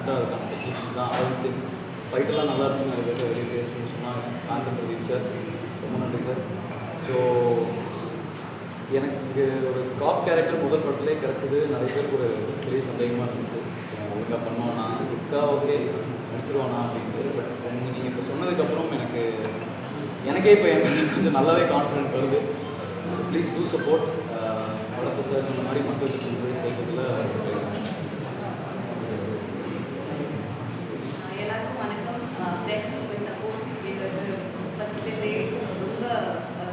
கரெக்டாக இருக்காங்க டெக்னீஷியன்ஸ் தான். அருண் சிங் ஃபைட்டெல்லாம் நல்லா இருந்துச்சுன்னு நிறைய பேர் வெளியே பேசணும்னு சொன்னாங்க. காந்த பிரதீப் சார் ரொம்ப நன்றி சார். ஸோ எனக்கு ஒரு காப் கேரக்டர் முதல் படத்துலேயே கிடச்சிது. நிறைய பேருக்கு ஒரு பெரிய சந்தேகமாக இருந்துச்சு, ஒழுங்காக பண்ணுவானா, இருக்கா ஓகே நடிச்சிருவானா அப்படின்ட்டு. பட் நீங்கள் இப்போ சொன்னதுக்கப்புறம் எனக்கே இப்போ எனக்கு கொஞ்சம் நல்லாவே கான்ஃபிடென்ட் வருது. Please do support. படத்தை சார் சொன்ன மாதிரி மக்களுக்கு கொண்டு போய் சேர்க்கறதுல எல்லாருக்கும் வணக்கம். ப்ரெஸ் உங்கள் சப்போர்ட் எங்களுக்கு ஃபஸ்ட்லேருந்தே ரொம்ப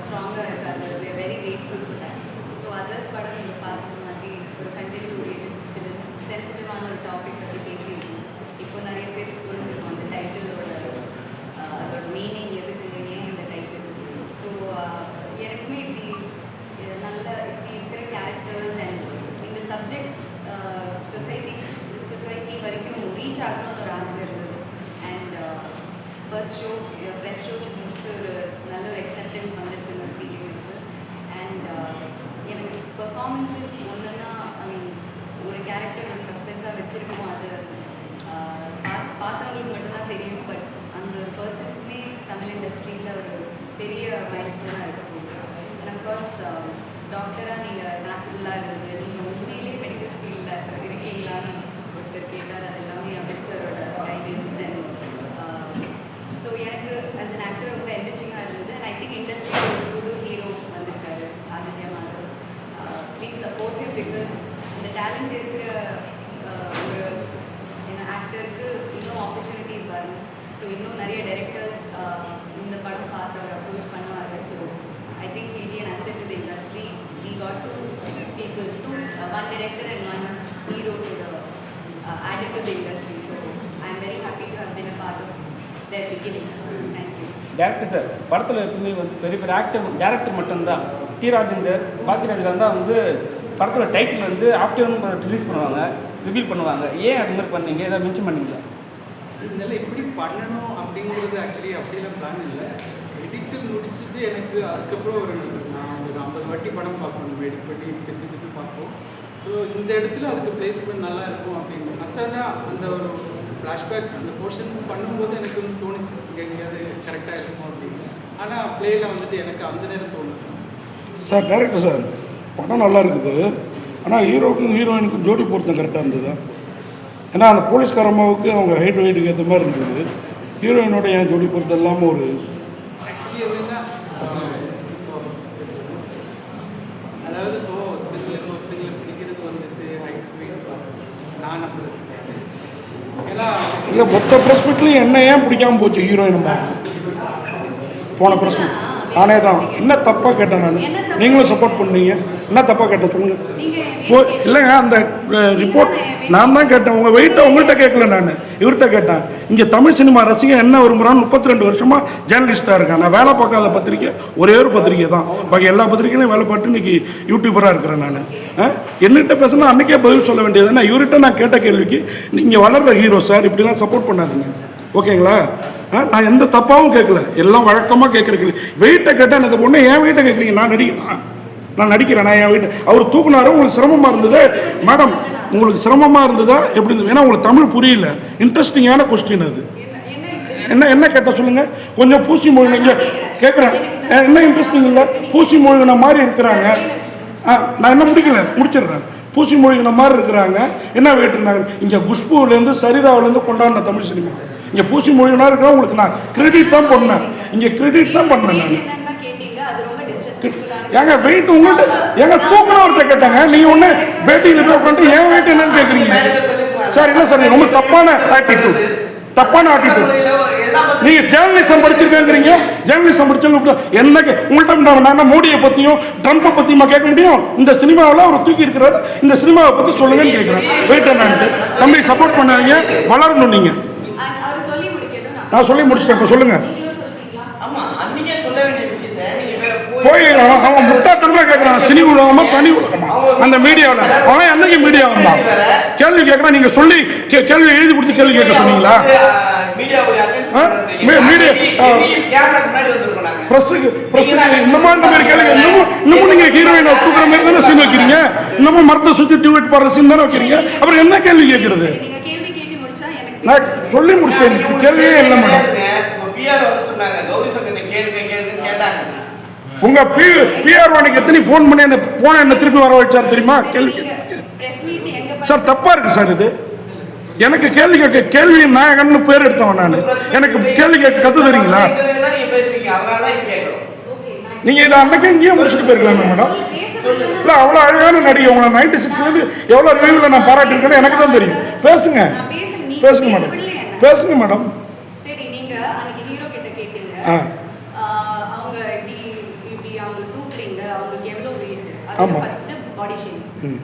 ஸ்ட்ராங்காக இருக்காது. We are very grateful for that. So others படம் நீங்கள் பார்க்குற மாதிரி ஒரு கண்டென்ட் ஓரியன்டட் ஃபிலிம், சென்சிட்டிவான ஒரு டாபிக் பற்றி பேசியிருக்கோம். இப்போ நிறைய பேர் புரிஞ்சிருக்கோம் அந்த டைட்டிலோட அதோட மீனிங் எதுக்கு, ஏன் இந்த டைட்டில். ஸோ எனக்குமே இப்படி இருக்கிற கேரக்டர்ஸ் அண்ட் இந்த சப்ஜெக்ட் சொசைட்டி வரைக்கும் ரீச் ஆகணும்னு ஒரு ஆசை இருந்தது. And first show press show முடிச்சுட்டு ஒரு நல்ல ஒரு அக்செப்டன்ஸ் வந்திருக்குன்னு ஒரு ஃபீலிங் இருக்குது. அண்ட் எனக்கு பெர்ஃபார்மன்ஸஸ் ஒன்றுன்னா ஒரு கேரக்டர் நம்ம சஸ்பென்ஸாக வச்சுருக்கோம், அது பார்த்தவங்களுக்கு மட்டும்தான் தெரியும். பட் அந்த ஒரு பர்சனுக்குமே தமிழ் இண்டஸ்ட்ரியில் ஒரு பெரிய மைல்ஸ்டோனாக இருக்கும். அண்ட் அஃப்கோர்ஸ் டாக்டராக நீங்கள் நேச்சுரலாக இருந்தது, நீங்கள் உண்மையிலேயே மெடிக்கல் ஃபீல்டில் இருக்கீங்களான்னு ஒருத்தர் கேட்டார். அது எல்லாமே அமித் சாரோட கைடன்ஸ். அண்ட் ஸோ எனக்கு ஆஸ் அன் ஆக்டர் ரொம்ப என்ரிச்சிங்காக இருந்தது. அண்ட் ஐ திங்க் இண்டஸ்ட்ரியில் ஒரு புது ஹீரோ வந்திருக்காரு, Aditya Madhav. Please support him because இந்த டேலண்ட் இருக்கிற ஒரு ஆக்டருக்கு இன்னும் ஆப்பர்ச்சுனிட்டிஸ் வரணும். ஸோ இன்னும் நிறைய டைரக்டர்ஸ் இந்த படம் பார்த்து அவர் அப்ரோச் பண்ணுவாங்க. So I think he'll be an asset to the industry. He got two people, one director and one hero to the added to the industry. So I am very happy to have been a part of their beginning. Thank you. Director sir படத்தில் எப்பவுமே பெரிய பெரிய director மட்டும்தான். D Rajendar, Bhagyaraj தான் படத்தோட title afternoon release பண்ணுவாங்க, reveal பண்ணுவாங்க. ஏன் அது மாதிரி பண்ணீங்க, ஏதாவது மென்ஷன் பண்ணீங்களா? இதனால இப்படி பண்ணணும் அப்படிங்கிறது ஆக்சுவலி அப்படிலாம் பிளான் இல்லை. எடிட்டு முடிச்சுட்டு எனக்கு அதுக்கப்புறம் நான் ஒரு 50 வாட்டி படம் பார்க்கணும், எடிட் பண்ணி திருப்பி பார்ப்போம். ஸோ இந்த இடத்துல அதுக்கு பிளேஸ்மெண்ட் நல்லா இருக்கும் அப்படின்னு ஃபஸ்ட்டாக தான் அந்த ஒரு ஃப்ளாஷ்பேக் அந்த போர்ஷன்ஸ் பண்ணும்போது எனக்கு தோணுச்சு எங்கேயாவது கரெக்டாக இருக்கும் அப்படின்னு. ஆனால் பிளேயில் எனக்கு அந்த நேரம் தோணுது. சார் டேரக்டர் சார் படம் நல்லா இருக்குது, ஆனால் ஹீரோக்கும் ஹீரோயினுக்கும் ஜோடி பொருத்தம் கரெக்டாக இருந்தது. ஏன்னா அந்த போலீஸ்கார அம்மாவுக்கு அவங்க ஹைட் வெயிட்டுக்கு ஏற்ற மாதிரி இருந்தது. ஹீரோயினோட என் ஜோடி பொருத்தம் இல்லாமல் ஒரு ஆக்சுவலி எப்படின்னா அதாவது ஒருத்தங்களை பிடிக்கிறது ஹைட் வெயிட் நான் நம்புறது இல்லை. மொத்த ப்ரெஸ் மீட்லையும் என்ன ஏன் பிடிக்காமல் போச்சு ஹீரோயின் அம்மா? போன ப்ரெஸ் மீட் நானே தான் என்ன தப்பாக கேட்டேன். நான் நீங்களும் சப்போர்ட் பண்ணீங்க, என்ன தப்பாக கேட்டேன் சொல்லுங்கள். இல்லைங்க அந்த ரிப்போர்ட் நான் தான் கேட்டேன். உங்கள் வெயிட்டை உங்கள்கிட்ட கேட்கல, நான் இவர்கிட்ட கேட்டேன். இங்கே தமிழ் சினிமா ரசிகன் என்ன விரும்புகிறான்னு 32 வருஷமாக ஜேர்னலிஸ்ட்டாக இருக்கேன். நான் வேலை பார்க்காத பத்திரிக்கை ஒரே ஒரு பத்திரிக்கை தான், பாக்கி எல்லா பத்திரிக்கையிலையும் வேலை பார்த்து இன்றைக்கி யூடியூபராக இருக்கிறேன். நான் என்னகிட்ட பேசுனா அன்றைக்கே பதில் சொல்ல வேண்டியது. ஏன்னா இவர்கிட்ட நான் கேட்ட கேள்விக்கு நீங்கள் வளர்கிற ஹீரோ சார் இப்படிலாம் சப்போர்ட் பண்ணாதீங்க, ஓகேங்களா? நான் எந்த தப்பாகவும் கேட்கல, எல்லாம் வழக்கமாக கேட்குற கேள்வி. வெயிட்டை கேட்டால் எனக்கு பொண்ணு ஏன் வெயிட்டை கேட்குறீங்க? நான் நடிக்கிறேன், நான் என் வெயிட் அவர் தூக்குனாரு. உங்களுக்கு சிரமமாக இருந்தது மேடம், உங்களுக்கு சிரமமாக இருந்ததா எப்படி இருந்தது? ஏன்னா உங்களுக்கு தமிழ் புரியல. இன்ட்ரெஸ்டிங்கான கொஸ்டின் அது. என்ன கேட்டால் சொல்லுங்கள். கொஞ்சம் பூசி மொழிங்க கேட்குறேன். என்ன இன்ட்ரெஸ்டிங் இல்லை? பூசி மொழிகின மாதிரி இருக்கிறாங்க. நான் என்ன முடிச்சிடுறேன். பூசி மொழிகின மாதிரி இருக்கிறாங்க. என்ன வெயிட் இருந்தாங்க? இங்கே குஷ்புலேருந்து சரிதாவிலேருந்து கொண்டாடின தமிழ் சினிமா. இங்கே பூசி மொழினா இருக்கிற உங்களுக்கு நான் கிரெடிட் தான் பண்ணேன். இங்கே கிரெடிட் தான் பண்ணேன் நான். ஏங்க வெயிட் உங்கள்கிட்ட ஏங்க தூக்குனவர்கிட்ட கேட்டாங்க. நீங்கள் ஒன்று பேட்டியில் போய் உட்காந்து என் வெயிட் என்னன்னு கேட்குறீங்க சார்? இல்லை சார், ரொம்ப தப்பான ஆட்டிடியூட். நீங்கள் ஜேர்னலிசம் படிச்சிருக்கேங்கிறீங்க. ஜேர்னலிசம் படிச்சவங்க என்ன உங்கள்கிட்ட நான் மோடியை பற்றியும் ட்ரம்ப்பை பற்றியுமா கேட்க முடியும்? இந்த சினிமாவில் அவர் தூக்கி இருக்கிறார், இந்த சினிமாவை பற்றி சொல்லுங்கன்னு கேட்குறேன். வெயிட் என்னன்ட்டு தம்பி சப்போர்ட் பண்ணாதீங்க, வளரணும். நீங்கள் நான் சொல்லி முடிச்சிட்டேன், இப்போ சொல்லுங்கள். போய் அவன் முட்டாத்தனமா கேட்கறான். சினி உலகமா சனி உலகமா அந்த மீடியாவில்? அவன் என்னைக்கு மீடியா வந்தான் கேள்வி கேட்கறான். நீங்க சொல்லி கேள்வி எழுதி கொடுத்து கேள்வி கேட்க சொன்னீங்களா? மீடியா பிரஸுக்கு இன்னமும் இந்த மாதிரி கேள்வி இன்னமும் நீங்க ஹீரோயினை தூக்குற மாதிரி தானே சீன் வைக்கிறீங்க. இன்னமும் மரத்தை சுற்றி டியூட் போடுற சீன் தானே வைக்கிறீங்க. அப்புறம் என்ன கேள்வி கேட்கறது? நான் சொல்லி முடிச்சிட்டேன், கேள்வியே இல்லை மேடம். பிஆர் வந்து சொன்னாங்க கௌரி சங்கர் கேளுங்கன்னு கேட்டாங்க. உங்க பிஆர் வாணிக்கு எத்தனை ஃபோன் பண்ணி அந்த போன என்ன திருப்பி வர வச்சார் தெரியுமா? கேள்வி பிரஸ் மீட் எங்க சார் தப்பா இருக்கு சார் இது. எனக்கு கேள்வி கேட்க கேள்வி நாயகன்னு பேர் எடுத்தவன் நான். எனக்கு கேள்வி கேட்க கத்து தெரியுங்களா? நீங்க இதை அன்னைக்கு இங்கேயே முடிச்சுட்டு போயிருக்கலாமே மேடம். இல்லை அவ்வளோ அழகான நடிகை. உங்களை 96லேருந்து எவ்வளோ ரிவ்யூவில் நான் பாராட்டிருக்கேன்னு எனக்கு தான் தெரியும். பேசுங்க பேசுங்க மேடம், பேசுங்க மேடம். சரி, நீங்க அன்னைக்கு ஹீரோ கிட்ட கேட்டீங்க அவங்க இப்படி அவங்க தூக்குறீங்க, அவங்களுக்கு எவ்வளவு வெயிட், அது ஃபர்ஸ்ட் பாடி ஷேமிங்.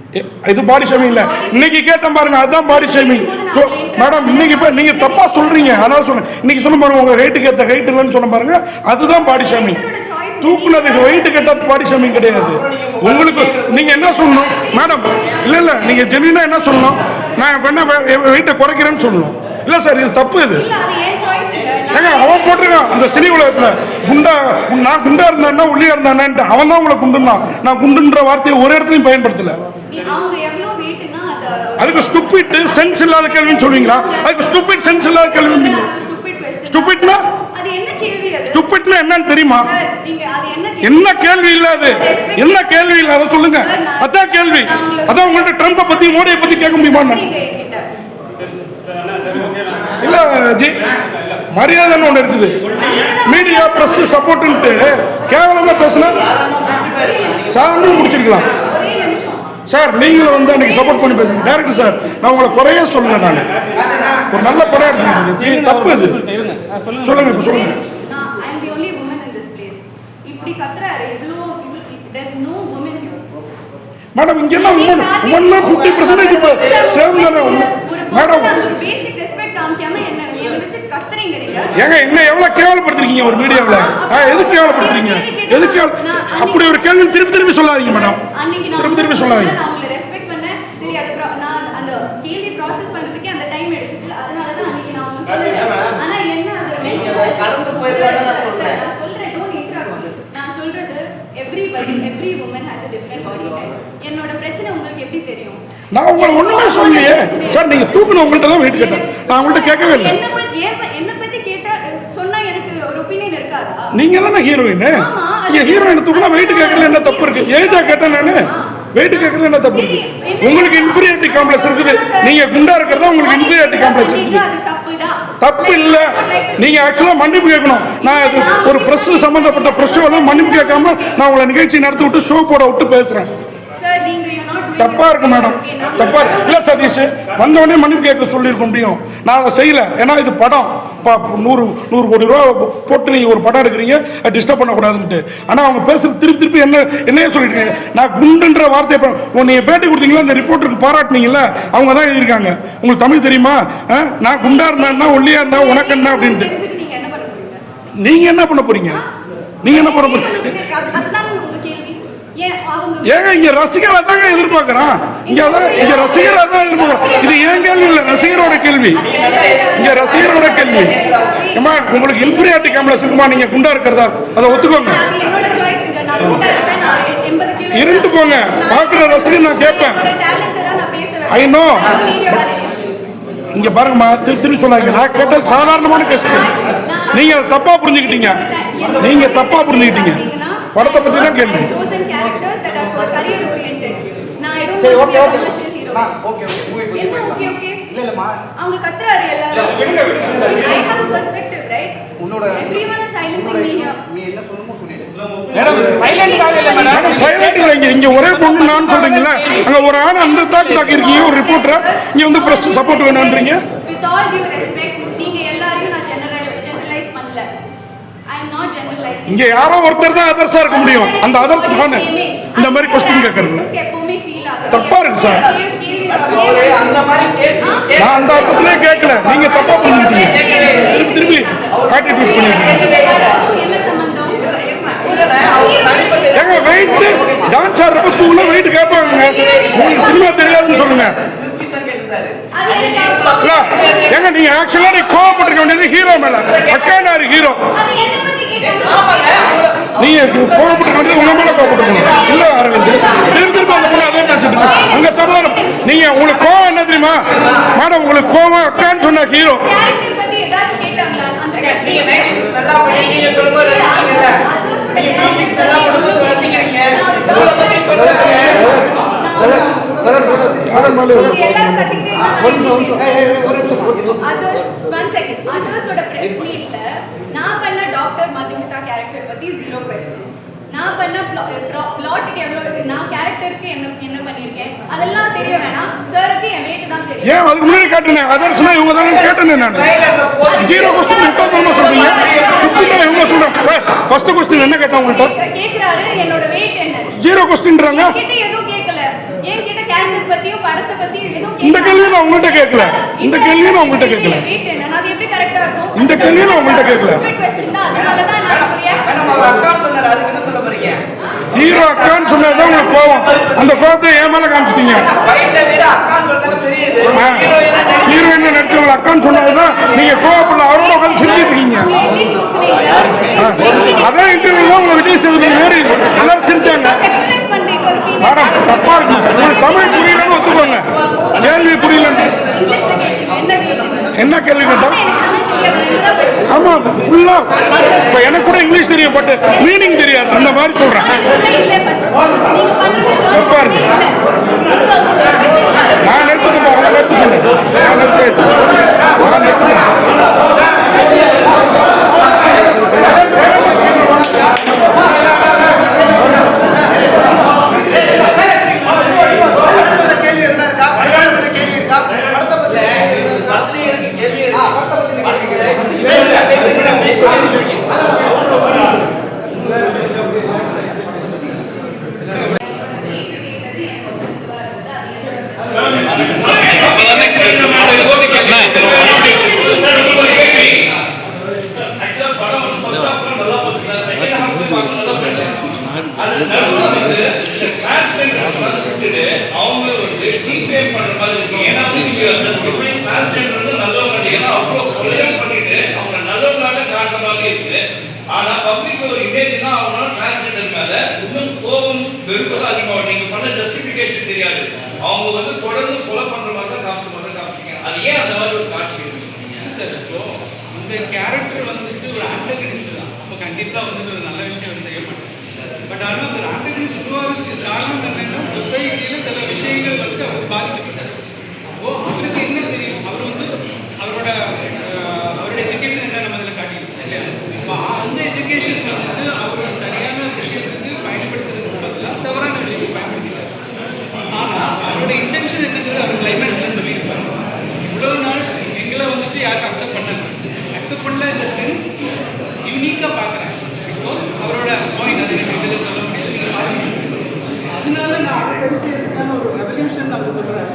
இது பாடி ஷேமிங் இல்லை. இன்னைக்கு கேட்டேன் பாருங்க, அதுதான் பாடி ஷேமிங் மேடம். இன்னைக்கு இப்போ நீங்க தப்பா சொல்றீங்க, அதனால சொன்னேன். இன்னைக்கு சொன்ன பாருங்க, உங்க ஹைட்டுக்கு ஏற்ற ஹைட் இல்லைன்னு சொன்ன பாருங்க, அதுதான் பாடி ஷேமிங். தூக்குனதுக்கு வெயிட் கேட்டா பாடி ஷேமிங் கிடையாது. உங்களுக்கு நீங்க என்ன சொல்லணும் மேடம்? இல்ல இல்ல, நீங்க ஜெனினா என்ன சொல்லணும்? நான் வேணா வெயிட்டை குறைக்கிறேன்னு சொல்லணும். இல்ல சார், இது தப்பு. இது ஏங்க அவன் போட்டிருக்கான் அந்த சினி உலகத்துல குண்டா, நான் குண்டா இருந்தான்னா ஒல்லியா இருந்தானேன்ட்டு அவன் தான் உங்களை குண்டுனா. நான் குண்டுன்ற வார்த்தையை ஒரு இடத்துலையும் பயன்படுத்தல. அதுக்கு ஸ்டூபிட் சென்ஸ் இல்லாத கேள்வின்னு சொல்வீங்களா? அதுக்கு ஸ்டூபிட் சென்ஸ் இல்லாத கேள்வி. ஸ்டூபிட்னா ஸ்டூபிட்னா என்னன்னு தெரியுமா? என்ன கேள்வி இல்லாது, என்ன கேள்வி இல்லாத சொல்லுங்க. அதான் கேள்வி. அதான் உங்கள்ட்ட ட்ரம்பை பத்தி மோடியை பத்தி கேட்க முடியுமா? இல்ல ஜி, மரியாதைன்னு ஒன்று இருக்குது. மீடியா பிரஸ் சப்போர்ட்ன்ட்டு கேவலமா பேசுனா சார் முடிச்சிருக்கலாம். சார் நீங்களும் வந்து அன்னைக்கு சப்போர்ட் பண்ணி பேசுங்க. டைரக்டர் சார், நான் உங்களை குறைய சொல்லல. நான் ஒரு நல்ல படம் எடுத்துருக்கீங்க, தப்பு இது. சொல்லுங்க, இப்ப சொல்லுங்க. மேடம் இங்க என்ன உமன் 50% சேர்ந்தானே மேடம். ஏங்க என்ன எவ்வளவு கேவலப்படுத்துறீங்க ஒரு மீடியாவில்? எதுக்கு கேவலப்படுத்துறீங்க? எதுக்கு அப்படி ஒரு கேள்வி திருப்பி திருப்பி சொல்லாதீங்க மேடம், திருப்பி திருப்பி சொல்லாதீங்க. என்னோட பிரச்சனை உங்களுக்கு எப்படி தெரியும்? நான் உங்களை ஒண்ணுமே சொல்லலையே சார். நீங்க தூக்குன உங்கள்ட்ட தான் வெயிட் கேட்டேன், நான் உங்கள்ட்ட கேட்கவே இல்லை. என்ன பத்தி கேட்டா சொன்னா எனக்கு ஒரு ஒபினியன் இருக்காதா? நீங்க தானே ஹீரோயின். நீங்க ஹீரோயின் தூக்குனா வெயிட் கேட்கல என்ன தப்பு இருக்கு? ஏஜா கேட்டேன் நானு, வெயிட் கேட்கல என்ன தப்பு இருக்கு? உங்களுக்கு இன்ஃபீரியாரிட்டி காம்ப்ளெக்ஸ் இருக்குது. நீங்க குண்டா இருக்கிறதா உங்களுக்கு இன்ஃபீரியாரிட்டி காம்ப்ளெக்ஸ் இருக்குது. தப்பு இல்ல. நீங்க ஆக்சுவலா மன்னிப்பு கேட்கணும். நான் அது ஒரு பிரஸ் சம்பந்தப்பட்ட பிரஸ் மன்னிப்பு கேட்காம நான் உங்களை நிகழ்ச்சி நடத்தி விட்டு ஷோ போட விட்டு பேசுறேன். தப்பா இருக்கு மேடம், தப்பா இருக்கு. இல்ல சதீஷ் வந்தவொடனே மன்னிப்பு கேட்க சொல்லியிருக்க முடியும். நான் அதை செய்யல. ஏன்னா இது படம் 100 கோடி ரூபா போட்டு நீங்க ஒரு படம் எடுக்கிறீங்க, டிஸ்டர்ப் பண்ணக்கூடாதுன்ட்டு. ஆனா அவங்க பேசுறது திருப்பி திருப்பி என்னையே சொல்லிட்டு நான் குண்டுன்ற வார்த்தையை நீங்க பேட்டி கொடுத்தீங்களா, அந்த ரிப்போர்ட்டருக்கு பாராட்டினீங்கல்ல, அவங்க தான் எழுதியிருக்காங்க. உங்களுக்கு தமிழ் தெரியுமா? நான் குண்டா இருந்தா ஒல்லியா இருந்தா உனக்கு என்ன அப்படின்ட்டு. நீங்க என்ன பண்ண போறீங்க? நீங்க என்ன பண்ண போறீங்க? ஏங்க இங்க ரசிகரை தாங்க எதிர்பார்க்கிறான். இங்க ரசிகரை தான் எதிர்பார்க்கிறோம். இது ஏன் கேள்வி இல்லை, ரசிகரோட கேள்வி. இங்க ரசிகரோட கேள்வி. ஏமா உங்களுக்கு இன்ஃபீரியாரிட்டி காம்ப்ளெக்ஸ் இருக்குமா? நீங்க குண்டா இருக்கிறதா அதை ஒத்துக்கோங்க. இருண்டு போங்க. பாக்குற ரசிகர் நான் கேட்பேன். I know. இங்க பாருங்கம்மா, திருப்பி சொல்லாங்க. நான் கேட்ட சாதாரணமான கேஸ். நீங்க தப்பா புரிஞ்சுக்கிட்டீங்க. நீங்க தப்பா புரிஞ்சுக்கிட்டீங்க. படத்தை பத்தி தான் கேள்வி. சரி ஓகே ஓகே ஓகே ஓகே. இல்ல இல்லம்மா அவங்க கத்துறாரு எல்லாரும். I have a perspective, right? உன்னோட everyone is silencing me here. நீ என்ன சொல்லணுமோ சொல்லிடு. மேடம் சைலண்ட் ஆகல மேடம். சைலண்ட் இல்ல. இங்க ஒரே பொண்ணு நான் சொல்றீங்கல, அங்க ஒரு ஆள் அந்த தாக்கி இருக்கீங்க, ஒரு ரிப்போர்ட்டர். இங்க வந்து பிரஸ் சப்போர்ட் வேணும்ன்றீங்க. With all due respect, நீங்க எல்லாரையும் நான் ஜெனரலைஸ் பண்ணல. I am not generalizing. இங்க யாரோ ஒருத்தர் தான் அதர்ஸா இருக்க முடியும். அந்த அதர்ஸ் நானே இந்த மாதிரி क्वेश्चन கேக்குறேன். தப்பா இருக்கு சார். அந்த மாதிரி கேட்டு நான் அந்த அர்த்தத்திலே கேட்கல. நீங்க தப்பா புரிஞ்சுட்டீங்க. திருப்பி திருப்பி ஆட்டிட்யூட் பண்ணிட்டீங்க. என்ன சம்பந்தம்? ஏங்க வெயிட் டான்ஸ் ஆடுறப்ப தூக்குனா வெயிட் கேட்பாங்க. உங்களுக்கு சினிமா தெரியாதுன்னு சொல்லுங்க. இல்ல ஏங்க நீங்க ஆக்சுவலா கோவப்பட்டிருக்க வேண்டியது ஹீரோ மேல. அக்கானாரு ஹீரோ. நீங்கள் கோவப்பட்டு உங்கள் மேலே கோவப்பட்டுருக்கணும். இல்லை அரவிந்த், திரும்ப அந்த பொண்ணு அதே பேசிட்டு இருக்கு. அங்கே சமாதானம். நீங்கள் உங்களுக்கு கோவம் என்ன தெரியுமா மேடம்? உங்களுக்கு கோவம் அக்கான்னு சொன்ன ஹீரோ நான் பண்ண டாக்டர் மதுமிதா கேரக்டர் பத்தி 0 questions. நான் பண்ண பிளாட்டுக்கு எவ்வளவு, நான் கேரக்டருக்கு என்ன பண்ணியிருக்கேன் அதெல்லாம் தெரிய வேணாம். சாருக்கு என் வெயிட் தான் தெரியும். ஏன் அதுக்கு முன்னாடி கேட்டேன் அதர்ஸ்னா இவங்க தானே கேட்டேன் நான். 0 கொஸ்டின் விட்டா சொல்றீங்க. ஸ்டூபிடா இவங்க சொல்றாங்க. சார் ஃபர்ஸ்ட் கொஸ்டின் என்ன கேட்டா உங்கள்கிட்ட கேக்குறாரு என்னோட வெயிட் என்ன. 0 கொஸ்டின்றாங்க. கிட்ட எதுவும் கேட்கல. ஏன் கிட்ட கேரக்டர் பத்தியும் படத்தை பத்தியும் எதுவும் இந்த கேள்வி நான் உங்கள்கிட்ட கேட்கல. இந்த கேள்வி நான் உங்கள்கிட்ட கேட்கல. வெயிட் என்ன அது எப்படி கரெக்ட்டா இருக்கும்? இந்த கேள்வி நான் உங்கள்கிட்ட கேட்கல. அதனால தான் நான் ரியாக்ட் மேடம் அவர் அக்கா சொன்னாரு, அதுக்கு என்ன சொல்ல போறீங்க? ஹீரோ அக்கான்னு சொன்னதுதான் உங்களுக்கு கோவம். அந்த கோவத்தை ஏன் மேல காமிச்சிட்டீங்க. ஹீரோயின் நடிச்சவங்க அக்கான்னு சொன்னதுதான் நீங்க கோவப்படல. அவரோட உட்காந்து சிரிச்சிட்டு இருக்கீங்க. அதே இன்டர்வியூ தான் உங்களை விஜய் சேதுபதி வேறு எல்லாரும் சிரிச்சாங்க. மேடம் தப்பா இருக்கு. உங்களுக்கு தமிழ் புரியலன்னு ஒத்துக்கோங்க. கேள்வி புரியலன்னு என்ன கேள்வி கேட்டோம்? ஆமா ஃபுல்லா. இப்ப எனக்கு கூட இங்கிலீஷ் தெரியும், பட் மீனிங் தெரியாது. அந்த மாதிரி சொல்றேன். நான் எடுத்துட்டு அவங்க எடுத்து சொன்னேன். நான் எடுத்துட்டேன். ஆனா பப்ளிக் ஒரு இமேஜ்னா அவங்களால டிரான்ஸ்ஜெண்டர் மேல இன்னும் கோபம் வெறுப்பதான் அதிகமாக. நீங்க பண்ண ஜஸ்டிபிகேஷன் தெரியாது. அவங்க வந்து தொடர்ந்து கொலை பண்ற மாதிரி தான் காமிச்சிங்க. அது ஏன் அந்த மாதிரி ஒரு காட்சி இருக்கு சார்? இப்போ இந்த கேரக்டர் வந்துட்டு ஒரு ஆண்டகனிஸ்ட் தான். அப்போ கண்டிப்பா வந்துட்டு ஒரு நல்ல விஷயம் செய்ய மாட்டேன். பட் ஆனால் அந்த ஆண்டகனிஸ்ட் உருவாகிறதுக்கு காரணம் என்னன்னா சொசைட்டியில சில விஷயங்கள் வந்து அவர் பாதிக்கப்பட்டு சார். அப்போ அவருக்கு என்ன தெரியும்? அவர் வந்து அவரோட எஜுகேஷன் என்ன நம்ம இதில் காட்டியிருக்கோம் இல்லையா? இப்போ அந்த எஜுகேஷன் வந்து அவர் சரியான விஷயத்துக்கு பயன்படுத்துறதுக்கு பதிலாக தவறான விஷயத்துக்கு பயன்படுத்திட்டார். ஆனால் அவரோட இன்டென்ஷன் என்னது அவர் கிளைமேக்ஸ்ல சொல்லியிருப்பாங்க. இவ்வளவு நாள் எங்களை வந்துட்டு யாருக்கு அக்செப்ட் பண்ணாங்க. அக்செப்ட் பண்ணல இந்த சென்ஸ் யூனிக்காக பார்க்குறேன். பிகாஸ் அவரோட பாயிண்ட் அது எனக்கு இதில் சொல்ல முடியாது. நீங்கள் பாருங்க. அதனால நான் அதை சரி செய்யறதுக்கான ஒரு ரெவல்யூஷன் அவங்க சொல்கிறேன்.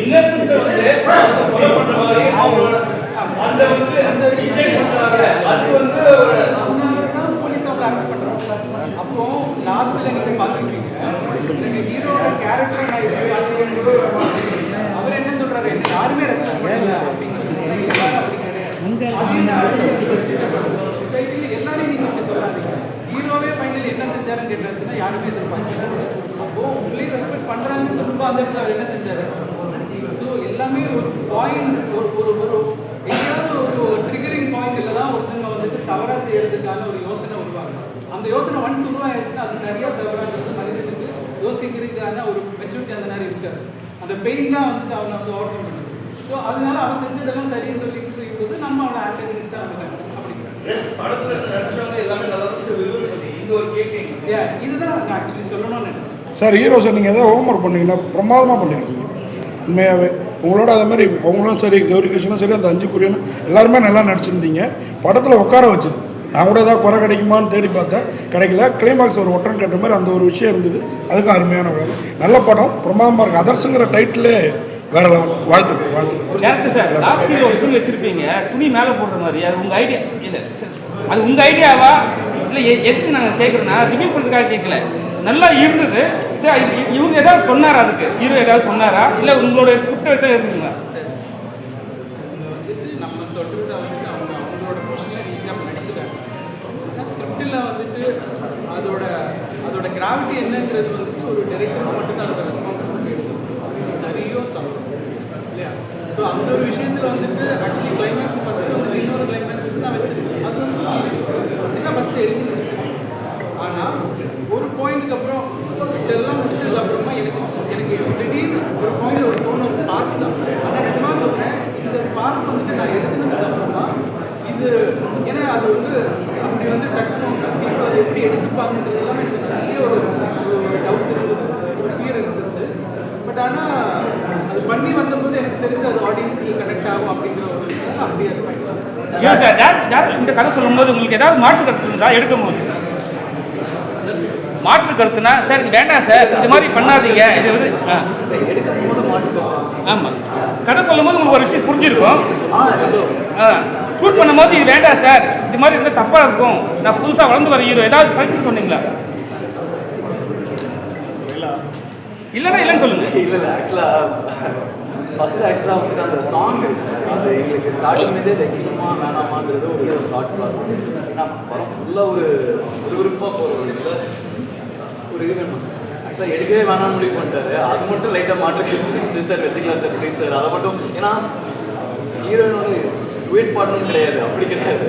இன்னசென்ஸ் வந்து கொலை பண்ற மாதிரி அவங்களோட அந்த வந்து அந்த அது வந்து அதனாலதான் போலீஸ் அவங்க அரெஸ்ட் பண்றாங்க. அப்போ லாஸ்ட்ல நீங்க பாத்துக்கிட்டீங்க ஹீரோட கேரக்டர் அவர் என்ன சொல்றாரு, என்ன யாருமே ரெஸ்பெக்ட் பண்ணல சொசைட்டில எல்லாரும் நீங்க அப்படி சொல்லாதீங்க. ஹீரோவே ஃபைனலி என்ன செஞ்சாருன்னு கேட்டாச்சுன்னா யாருமே எதிர்பார்க்கல. அப்போ உங்களே ரெஸ்பெக்ட் பண்றாங்கன்னு சொல்லும்போது அந்த இடத்துல அவர் என்ன செஞ்சாரு? ஸோ எல்லாமே ஒரு பாயிண்ட் ஒரு எங்கேயாவது ஒரு ட்ரிகரிங் பாயிண்ட்ல தான் ஒருத்தவங்க வந்துட்டு தவறாக செய்யறதுக்கான ஒரு யோசனை உருவாங்க. அந்த யோசனை ஒன்ஸ் உருவாயிருச்சுன்னா அது சரியா தவறாகிறது மனிதனுக்கு யோசிக்கிறதுக்கான ஒரு மெச்சூரிட்டி அந்த நேரம் இருக்காது. அந்த பெயின் தான் வந்துட்டு அவனை வந்து ஓவர் பண்ணுது. ஸோ அதனால அவன் செஞ்சதெல்லாம் சரின்னு சொல்லிட்டு செய்யும்போது நம்ம அவனை ஆன்டகனிஸ்டா அவங்க படத்துல நடிச்சவங்க எல்லாமே நல்லா இந்த ஒரு கேட்டிங் இதுதான் நான் ஆக்சுவலி சொல்லணும்னு நினைச்சேன். சார் ஹீரோ சார் நீங்கள் எதாவது ஹோம்ஒர்க் பண்ணீங்கன்னா பிரமாதமாக பண்ணியிருக்கீங்க உண்மையாகவே. உங்களோட அதே மாதிரி அவங்களும் சரி, கௌரி கிருஷ்ணனும் சரி, அந்த 5 குரியனும் எல்லாருமே நல்லா நடிச்சிருந்தீங்க. படத்தில் உட்கார வச்சுது. நான் கூட ஏதாவது குறை கிடைக்குமான்னு தேடி பார்த்தேன், கிடைக்கல. கிளைமாக்ஸ் ஒரு ஒற்றன் கேட்ட மாதிரி அந்த ஒரு விஷயம் இருந்தது. அதுக்கு அருமையான வேலை. நல்ல படம், பிரமாதமாக இருக்குது. அதர்ஸுங்கிற டைட்டிலே வேற லெவல். வாழ்த்துக்கு சார். லாஸ்ட் சீன் ஒரு சீன் வச்சிருப்பீங்க, துணி மேலே போடுற மாதிரி. அது உங்கள் ஐடியா இல்லை? அது உங்கள் ஐடியாவா இல்லை? எதுக்கு நாங்கள் கேட்குறோன்னா ரிவீல் பண்ணுறதுக்காக கேட்கல. நல்லா இருந்தது சார். இவங்க ஏதாவது சொன்னாரா? அதுக்கு ஹீரோ ஏதாவது சொன்னாரா? இல்லை உங்களோட ஸ்கிரிப்ட் ஏதாவது இருக்குங்களா? நம்ம சொல்கிறத வந்துட்டு அவங்களோட போர்ஷனில் ஈஸியாக நடிச்சுட்டாங்க. ஆனால் ஸ்கிரிப்டில் வந்துட்டு அதோட கிராவிட்டி என்னங்கிறது வந்துட்டு ஒரு டைரக்டருக்கு மட்டும்தான் அதோட ரெஸ்பான்சிபிலிட்டி இருக்கும். அது சரியோ தவறோ இல்லையா? ஸோ அந்த ஒரு விஷயத்தில் வந்துட்டு ஆக்சுவலி கிளைமேக்ஸ் ஃபஸ்ட்டு வந்துட்டு இன்னொரு கிளைமேக்ஸுக்கு தான் வச்சிருக்கு. அது வந்து இதுதான் ஃபஸ்ட்டு எழுதி முடிச்சிருக்கு. ஆனால் ஒரு பாயிண்ட்டுக்கு அப்புறம் ஸ்கிரிப்டெல்லாம் முடிச்சதுக்கப்புறமா எனக்கு திடீர்னு ஒரு பாயிண்ட் ஒரு தோணும் ஸ்பார்க் தான். ஆனால் நிஜமாக சொல்கிறேன், இந்த ஸ்பார்க் வந்துட்டு நான் எழுதுனதுக்கப்புறமா இது ஏன்னா அது வந்து அப்படி வந்து டக்குனு கண்டிப்பாக அது எப்படி எடுத்துப்பாங்கன்றது எல்லாமே எனக்கு நிறைய ஒரு டவுட்ஸ் இருந்தது, ஃபியர் இருந்துச்சு. பட் ஆனால் அது பண்ணி வந்தபோது எனக்கு தெரிஞ்சு அது ஆடியன்ஸ்க்கு கனெக்ட் ஆகும் அப்படிங்கிற ஒரு விஷயம் அப்படியே அது பண்ணிக்கலாம். ஏன் சார் டேரக்டர் இந்த கதை சொல்லும்போது உங்களுக்கு ஏதாவது மாற்று கருத்து இருந்தால் எடுக்கும்போது மாற்று கருத்துனா சார் இது வேண்டாம் சார் இது மாதிரி பண்ணாதீங்க இது வந்து எடுக்கும் போது மாட்டுக்கருத்து. ஆமாம் கதை சொல்லும் போது உங்களுக்கு ஒரு விஷயம் புரிஞ்சிருக்கும். ஷூட் பண்ணும்போது இது வேண்டாம் சார் இது மாதிரி இருந்தால் தப்பாக இருக்கும் நான் புதுசாக வளர்ந்து வர ஹீரோ ஏதாவது சஜஷன் சொன்னீங்களா? இல்லைன்னு சொல்லுங்கள். இல்லை ஆக்சுவலாக வந்துட்டு அந்த சாங் இருக்குது, அது எங்களுக்கு ஸ்டார்டிங்லேருந்தே வைக்கணுமா வேணாமாங்கிறது ஒரு தாட் ப்ராசஸ். ஏன்னா படம் ஃபுல்லாக ஒரு விருப்பமாக போகிற ஒரு இதில் ஒரு இது வேணும். ஆக்சுவலாக எடுக்கவே வேணாம்னு முடிவு பண்ணிட்டாரு. அது மட்டும் லைட்டாக மாற்று சார் வச்சுக்கலாம் சார் ப்ளீஸ் சார் அதை மட்டும். ஏன்னா ஹீரோயினோட வெயிட் பாடணும்னு கிடையாது, அப்படி கிடையாது.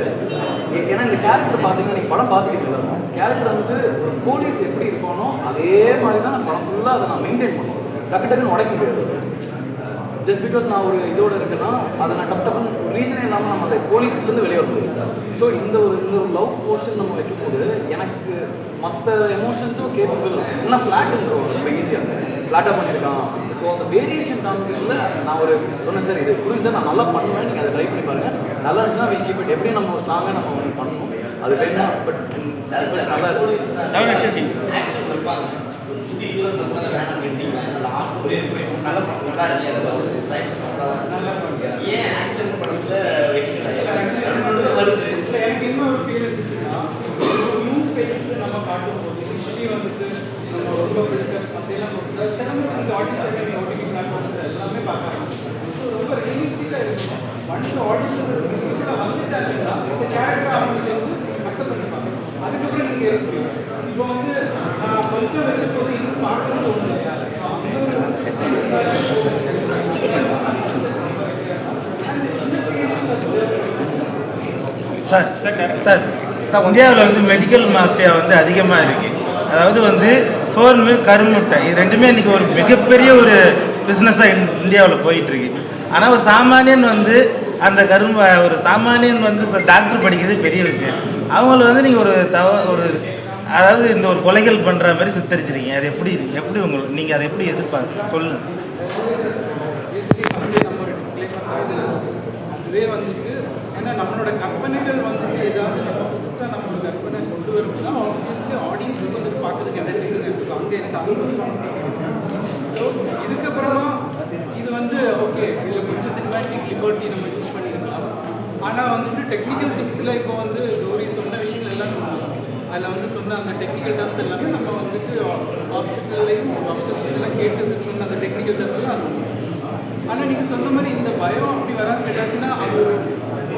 ஏன்னா இந்த கேரக்டர் பார்த்தீங்கன்னா நீங்கள் படம் பார்த்துட்டு சொல்லுங்கள், கேரக்டர் வந்துட்டு ஒரு போலீஸ் எப்படி இருக்கணும் அதே மாதிரி தான் நான் படம் ஃபுல்லாக அதை நான் மெயின்டைன் பண்ணுவேன். டக்குன்னு உடைக்க முடியாது. ஜஸ்ட் பிகாஸ் நான் ஒரு இதோட இருக்கேன்னா அதை நான் டப்புன்னு ஒரு ரீசனே இல்லாமல் நம்ம அந்த போலீஸ்லேருந்து வெளியே வர முடியும். ஸோ இந்த ஒரு லவ் போர்ஷன் நம்ம வைக்கும்போது எனக்கு மற்ற எமோஷன்ஸும் கேப்பபிள் இல்லைனா ஃப்ளாட்டுன்றோம் ரொம்ப ஈஸியாக ஃப்ளாட்டாக பண்ணியிருக்கான். ஸோ அந்த வேரியேஷன் காமிக்கிறதுல நான் ஒரு சொன்னேன் சார் இது புரியுது சார் நான் நல்லா பண்ணுவேன், நீங்கள் அதை ட்ரை பண்ணி பாருங்கள், நல்லா இருந்துச்சுன்னா வில் கீப் இட். எப்படியும் நம்ம ஒரு சாங்கை நம்ம ஒன்று பண்ணணும், அது வேணும். பட் நல்லா இருந்துச்சு. ஏன் ஆக்ஷன் படத்துல வருது? எனக்கு இன்னொரு ஃபீல் இருந்துச்சுன்னா நியூ ஃபேஸ் நம்ம காட்டும்போது இனிஷியலி வந்துட்டு நம்ம ரொம்ப பிடிக்கிறது அப்படியெல்லாம் கொடுத்தா சிலம்பு ஆடியன்ஸ் எல்லாமே பார்க்கலாம். ஸோ ரொம்ப ரியலிஸ்டிக்காக இருக்கும். ஒன்ஸ் ஆடியன்ஸ் வந்துட்டாங்கன்னா இந்த கேரக்டர் அவங்களுக்கு வந்து அக்செப்ட் பண்ணிப்பாங்க. அதுக்கப்புறம் நீங்கள் இருக்கீங்க. இப்போ வந்து கொஞ்சம் வச்சபோது இன்னும் பார்க்கணும்னு தோணும் இல்லையா? சார் இந்தியாவில் வந்து மெடிக்கல் மாஃபியா வந்து அதிகமாக இருக்குது. அதாவது வந்து ஃபோன் மில் கருமுட்டை இது ரெண்டுமே இன்றைக்கி ஒரு மிகப்பெரிய ஒரு பிஸ்னஸாக இந்தியாவில் போயிட்டுருக்கு. ஆனால் ஒரு சாமானியன் வந்து அந்த ஒரு சாமானியன் வந்து டாக்டர் படிக்கிறது பெரிய விஷயம். அவங்கள வந்து நீங்கள் ஒரு அதாவது இந்த ஒரு கொலைகள் பண்ணுற மாதிரி சித்தரிச்சிருக்கீங்க. அது எப்படி உங்களுக்கு நீங்கள் அதை எப்படி எதிர்பார்க்க சொல்லுங்கள். அதுவே வந்துட்டு ஏன்னா நம்மளோட கற்பனைகள் வந்துட்டு ஏதாவது நம்ம புதுசாக நம்மளோட கற்பனை கொண்டு வரும்போது ஆப்வியஸ்லி ஆடியன்ஸுக்கு வந்துட்டு பார்க்கறதுக்கு என்டர்டெயினிங் இருக்கும். அங்கே எனக்கு அது ரெஸ்பான்சிபிலிட்டி. ஸோ இதுக்கப்புறமா இது வந்து ஓகே இதில் கொஞ்சம் சினிமாட்டிக் லிபர்ட்டி நம்ம யூஸ் பண்ணியிருக்கலாம். ஆனால் வந்துட்டு டெக்னிக்கல் திங்ஸில் இப்போ வந்து கௌரி சொன்ன விஷயங்கள் எல்லாம் அதில் வந்து சொன்ன அந்த டெக்னிக்கல் டர்ம்ஸ் எல்லாமே நம்ம வந்துட்டு ஹாஸ்பிட்டல்லையும் டாக்டர்ஸ் எல்லாம் கேட்டு சொன்ன அந்த டெக்னிக்கல் டர்ம்ஸ் அது. ஆனால் நீங்கள் சொன்ன மாதிரி இந்த பயம் அப்படி வராது கேட்டாச்சுன்னா அது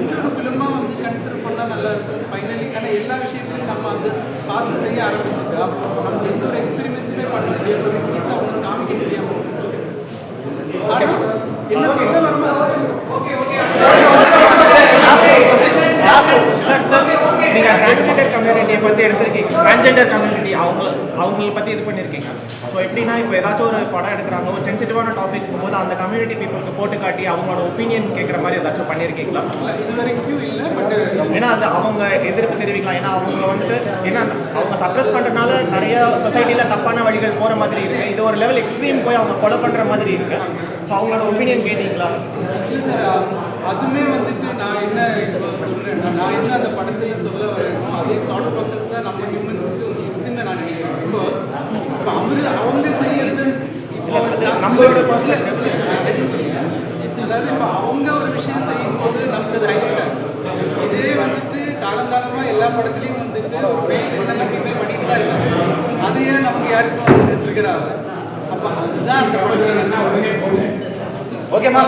இன்னொரு ஃபிலிமாக வந்து கன்சிடர் பண்ணால் நல்லா இருக்கும் ஃபைனலி. ஆனால் எல்லா விஷயத்தையும் நம்ம வந்து பார்த்து செய்ய ஆரம்பிச்சுட்டு அப்போ நம்ம எந்த ஒரு எக்ஸ்பெரிமெண்ட்ஸுமே பண்ண முடியாது, புதுசாக அவங்க காமிக்க முடியாமல் என்ன சொல்ல வரும்போது சார் நீங்கள் டிரான்ஸ்ஜெண்டர் கம்யூனிட்டியை பற்றி எடுத்திருக்கீங்க. டிரான்ஸ்ஜெண்டர் கம்யூனிட்டி அவங்களை பற்றி இது பண்ணியிருக்கீங்க. ஸோ எப்படின்னா இப்போ ஏதாச்சும் ஒரு படம் எடுக்கிறாங்க, ஒரு சென்சிட்டிவான டாபிக் போது அந்த கம்யூனிட்டி பீப்புளுக்கு போட்டு காட்டி அவங்களோட ஒப்பீனியன் கேட்குற மாதிரி ஏதாச்சும் பண்ணியிருக்கீங்களா? இது வரைக்கும் இல்லை. பட் ஏன்னா அது அவங்க எதிர்ப்பு தெரிவிக்கலாம். ஏன்னா அவங்க வந்துட்டு ஏன்னா அவங்க சப்ரஸ் பண்ணுறதுனால நிறைய சொசைட்டியில் தப்பான வழிகள் போகிற மாதிரி இருக்குது. இது ஒரு லெவல் எக்ஸ்ட்ரீம் போய் அவங்க கொலை பண்ணுற மாதிரி இருக்குது. ஸோ அவங்களோட ஒப்பீனியன் கேட்டீங்களா? இல்லை சார், அதுவுமே வந்துட்டு நான் என்ன சொல்கிறேன், நான் என்ன அந்த படத்தில் சொல்ல வரேனோ அதே தாட் ப்ராசஸ் தான் நம்ம ஹியூமன்ஸுக்கு இருக்குன்னு நான் நினைக்கிறேன். பிகாஸ் இப்போ அவங்க செய்யறது இப்போ நம்மளோட பர்ஸ்பெக்டிவ் அதாவது இப்போ அவங்க ஒரு விஷயம் செய்யும்போது நமக்கு அது ஹைலைட் ஆகும். இதே வந்துட்டு காலங்காலமாக எல்லா படத்துலையும் வந்துட்டு ஒரு பெயின் என்னெல்லாம் ஃபீல் பண்ணிட்டு தான் இருக்காங்க. அது ஏன் நமக்கு யாருக்கும் வந்துட்டு இருக்கிறாங்க. அப்போ அதுதான் அந்த படத்தில் ஓகேம்மா.